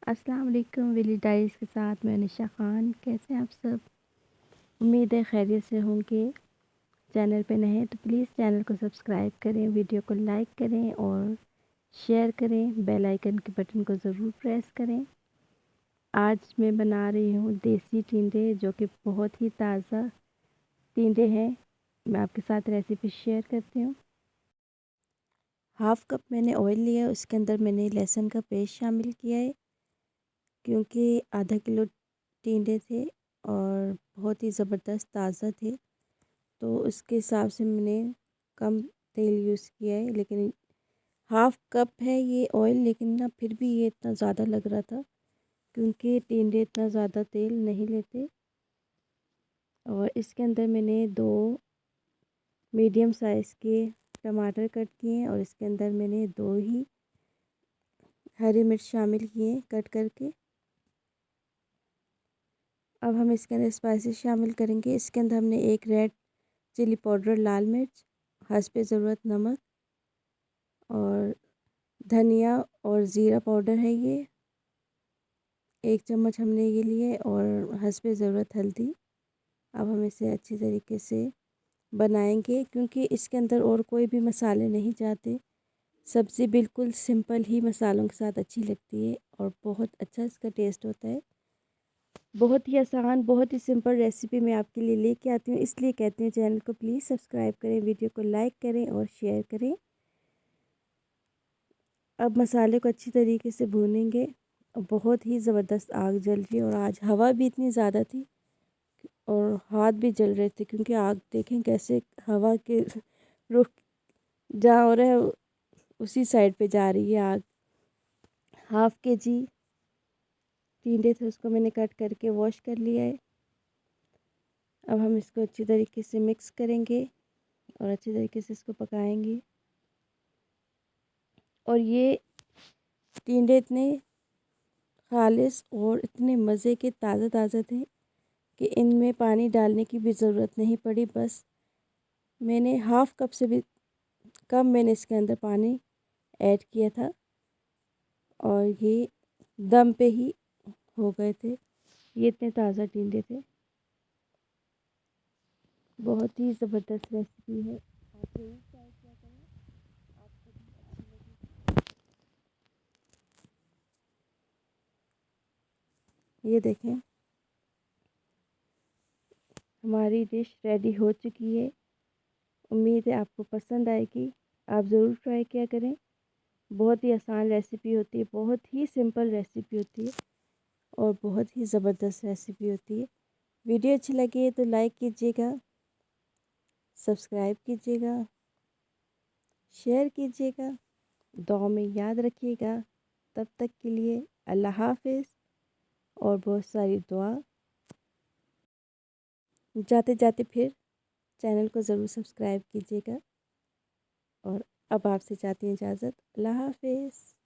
अस्सलाम वालेकुम Willie diaries के साथ मैं निशा ख़ान। कैसे हैं आप सब? उम्मीद है खैरियत से होंगे। चैनल पे नए हैं तो प्लीज़ चैनल को सब्सक्राइब करें, वीडियो को लाइक करें और शेयर करें। बेल आइकन के बटन को ज़रूर प्रेस करें। आज मैं बना रही हूँ देसी टिंडे, जो कि बहुत ही ताज़ा टिंडे हैं। मैं आपके साथ रेसिपी शेयर करती हूँ। हाफ़ कप मैंने ऑयल लिया, उसके अंदर मैंने लहसुन का पेस्ट शामिल किया है, क्योंकि आधा किलो टिंडे थे और बहुत ही ज़बरदस्त ताज़ा थे, तो उसके हिसाब से मैंने कम तेल यूज़ किया है। लेकिन हाफ़ कप है ये ऑयल, लेकिन ना फिर भी ये इतना ज़्यादा लग रहा था, क्योंकि टिंडे इतना ज़्यादा तेल नहीं लेते। और इसके अंदर मैंने 2 मीडियम साइज़ के टमाटर कट किए हैं और इसके अंदर मैंने 2 ही हरी मिर्च शामिल किए कट करके। अब हम इसके अंदर स्पाइसेस शामिल करेंगे। इसके अंदर हमने 1 रेड चिली पाउडर, लाल मिर्च, हस्बे ज़रूरत नमक और धनिया और ज़ीरा पाउडर है ये 1 चम्मच हमने ये लिए और हस्बे ज़रूरत हल्दी। अब हम इसे अच्छी तरीके से बनाएंगे, क्योंकि इसके अंदर और कोई भी मसाले नहीं जाते। सब्ज़ी बिल्कुल सिंपल ही मसालों के साथ अच्छी लगती है और बहुत अच्छा इसका टेस्ट होता है। बहुत ही आसान, बहुत ही सिंपल रेसिपी मैं आपके लिए लेके आती हूँ, इसलिए कहती हूँ चैनल को प्लीज़ सब्सक्राइब करें, वीडियो को लाइक करें और शेयर करें। अब मसाले को अच्छी तरीके से भूनेंगे। बहुत ही ज़बरदस्त आग जल रही है और आज हवा भी इतनी ज़्यादा थी और हाथ भी जल रहे थे, क्योंकि आग देखें कैसे हवा के रुख जहाँ हो रहा है उसी साइड पे जा रही है आग। हाफ़ केजी टिंडे थे, उसको मैंने कट करके वॉश कर लिया है। अब हम इसको अच्छी तरीके से मिक्स करेंगे और अच्छी तरीके से इसको पकाएंगे। और ये टिंडे इतने खालिस और इतने मज़े के ताज़ा ताज़ा थे कि इनमें पानी डालने की भी ज़रूरत नहीं पड़ी। बस मैंने हाफ़ कप से भी कम मैंने इसके अंदर पानी ऐड किया था और ये दम पे ही हो गए थे। ये इतने ताज़ा टिंडे थे। बहुत ही ज़बरदस्त रेसिपी है, आप ज़रूर ट्राई किया करें, आपको भी अच्छी लगेगी। ये देखें हमारी डिश रेडी हो चुकी है। उम्मीद है आपको पसंद आएगी। आप ज़रूर ट्राई किया करें। बहुत ही आसान रेसिपी होती है, बहुत ही सिंपल रेसिपी होती है और बहुत ही ज़बरदस्त रेसिपी होती है। वीडियो अच्छी लगी तो लाइक कीजिएगा, सब्सक्राइब कीजिएगा, शेयर कीजिएगा, दुआ में याद रखिएगा। तब तक के लिए अल्लाह हाफ़िज़ और बहुत सारी दुआ। जाते जाते फिर चैनल को ज़रूर सब्सक्राइब कीजिएगा और अब आपसे चाहती हूँ इजाज़त। अल्लाह हाफ़िज़।